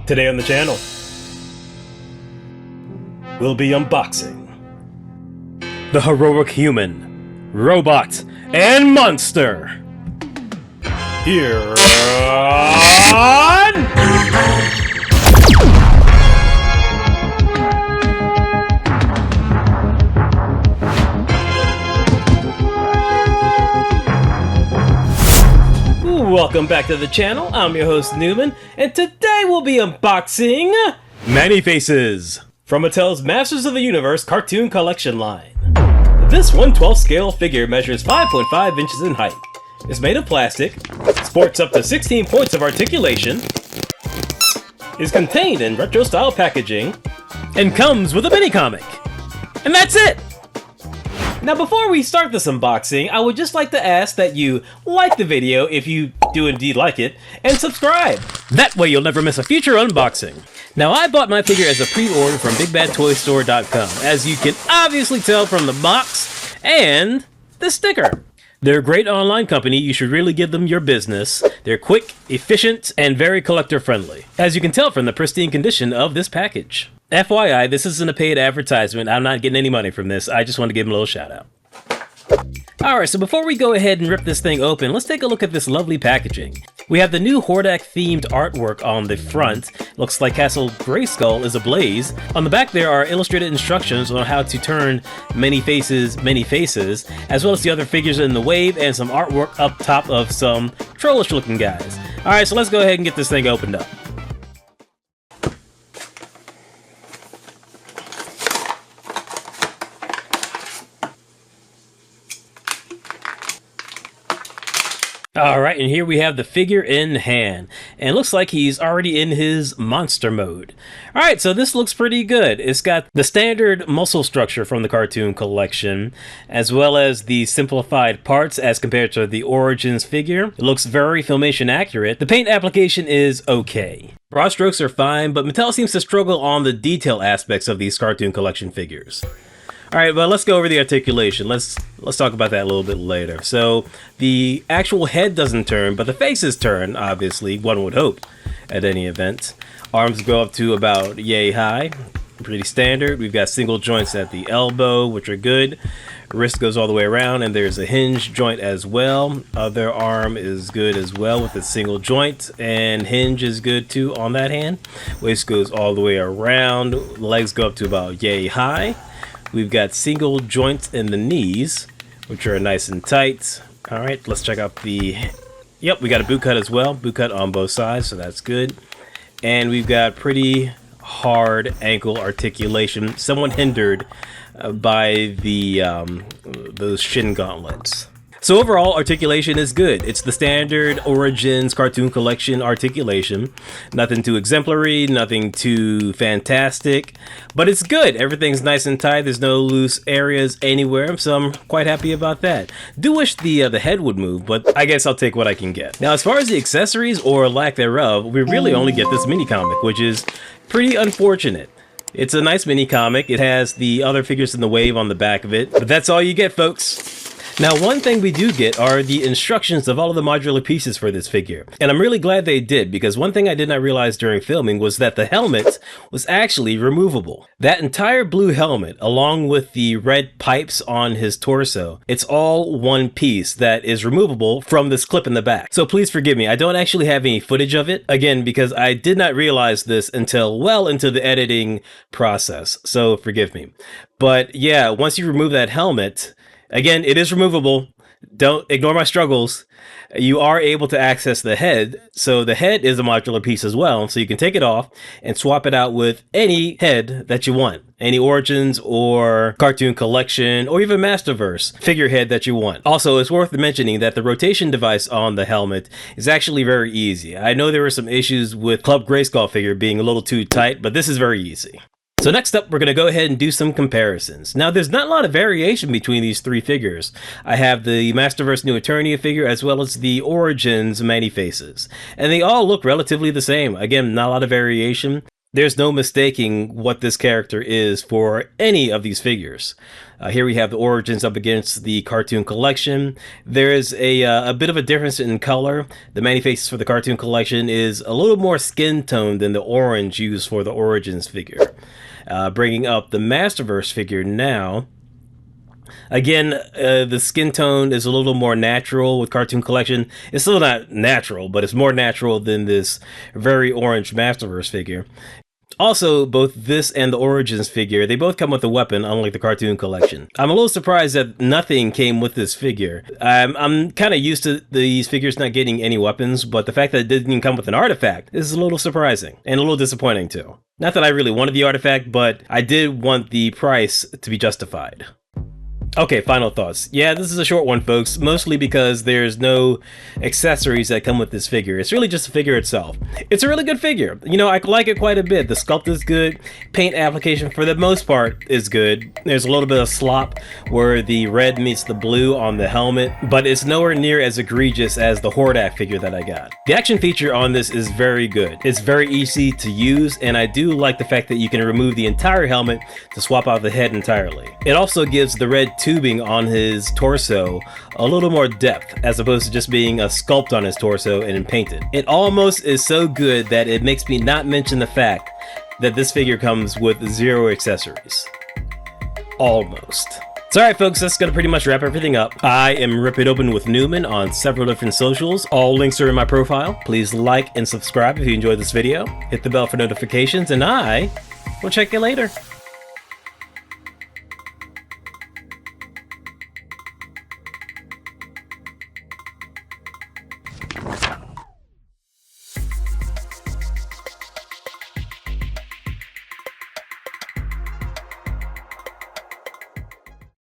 Today on the channel, we'll be unboxing the heroic human, robot, and monster here on Welcome back to the channel. I'm your host Newman, and today we'll be unboxing Manefaces from Mattel's Masters of the Universe cartoon collection line. This 1/12 scale figure measures 5.5 inches in height, is made of plastic, sports up to 16 points of articulation, is contained in retro style packaging, and comes with a mini comic. And that's it! Now before we start this unboxing, I would just like to ask that you like the video if you do indeed like it, and subscribe! That way you'll never miss a future unboxing. Now I bought my figure as a pre-order from BigBadToyStore.com, as you can obviously tell from the box and the sticker. They're a great online company, you should really give them your business. They're quick, efficient, and very collector friendly, as you can tell from the pristine condition of this package. FYI, this isn't a paid advertisement, I'm not getting any money from this, I just want to give them a little shout out. Alright, so before we go ahead and rip this thing open, let's take a look at this lovely packaging. We have the new Hordak themed artwork on the front. Looks like Castle Grayskull is ablaze. On the back there are illustrated instructions on how to turn manefaces, as well as the other figures in the wave and some artwork up top of some trollish looking guys. Alright, so let's go ahead and get this thing opened up. Alright, and here we have the figure in hand, and it looks like he's already in his monster mode. Alright, so this looks pretty good. It's got the standard muscle structure from the cartoon collection, as well as the simplified parts as compared to the Origins figure. It looks very Filmation accurate. The paint application is okay. Broad strokes are fine, but Mattel seems to struggle on the detail aspects of these cartoon collection figures. Alright, well let's go over the articulation. Let's talk about that a little bit later. So, the actual head doesn't turn, but the faces turn, obviously, one would hope, at any event. Arms go up to about yay high. Pretty standard. We've got single joints at the elbow, which are good. Wrist goes all the way around, and there's a hinge joint as well. Other arm is good as well with a single joint, and hinge is good too on that hand. Waist goes all the way around. Legs go up to about yay high. We've got single joints in the knees, which are nice and tight. All right, let's check out the... Yep, we got a boot cut as well. Boot cut on both sides, so that's good. And we've got pretty hard ankle articulation, somewhat hindered by the those shin gauntlets. So overall, articulation is good. It's the standard Origins cartoon collection articulation. Nothing too exemplary, nothing too fantastic, but it's good. Everything's nice and tight. There's no loose areas anywhere, so I'm quite happy about that. Do wish the head would move, but I guess I'll take what I can get. Now, as far as the accessories or lack thereof, we really only get this mini comic, which is pretty unfortunate. It's a nice mini comic. It has the other figures in the wave on the back of it, but that's all you get, folks. Now, one thing we do get are the instructions of all of the modular pieces for this figure. And I'm really glad they did, because one thing I did not realize during filming was that the helmet was actually removable. That entire blue helmet, along with the red pipes on his torso, it's all one piece that is removable from this clip in the back. So please forgive me, I don't actually have any footage of it, again, because I did not realize this until well into the editing process, so forgive me. But yeah, once you remove that helmet, again, it is removable. Don't ignore my struggles. You are able to access the head, so the head is a modular piece as well, so you can take it off and swap it out with any head that you want. Any Origins or Cartoon Collection or even Masterverse figurehead that you want. Also, it's worth mentioning that the rotation device on the helmet is actually very easy. I know there were some issues with Club Grayskull figure being a little too tight, but this is very easy. So next up, we're going to go ahead and do some comparisons. Now, there's not a lot of variation between these three figures. I have the Masterverse New Eternia figure as well as the Origins Manefaces. And they all look relatively the same. Again, not a lot of variation. There's no mistaking what this character is for any of these figures. Here we have the Origins up against the Cartoon Collection. There is a bit of a difference in color. The manefaces for the Cartoon Collection is a little more skin tone than the orange used for the Origins figure. Bringing up the Masterverse figure now. Again, the skin tone is a little more natural with Cartoon Collection. It's still not natural, but it's more natural than this very orange Masterverse figure. Also, both this and the Origins figure, they both come with a weapon, unlike the Cartoon Collection. I'm a little surprised that nothing came with this figure. I'm kind of used to these figures not getting any weapons, but the fact that it didn't even come with an artifact is a little surprising, and a little disappointing too. Not that I really wanted the artifact, but I did want the price to be justified. Okay, final thoughts. Yeah, this is a short one, folks, mostly because there's no accessories that come with this figure. It's really just the figure itself. It's a really good figure. You know, I like it quite a bit. The sculpt is good. Paint application, for the most part, is good. There's a little bit of slop where the red meets the blue on the helmet, but it's nowhere near as egregious as the Hordak figure that I got. The action feature on this is very good. It's very easy to use, and I do like the fact that you can remove the entire helmet to swap out the head entirely. It also gives the red tubing on his torso a little more depth, as opposed to just being a sculpt on his torso and painted. It almost is so good that it makes me not mention the fact that this figure comes with 0 accessories. Almost. So alright folks, that's gonna pretty much wrap everything up. I am Rip It Open with Newman on several different socials. All links are in my profile. Please like and subscribe if you enjoyed this video. Hit the bell for notifications, and I will check you later.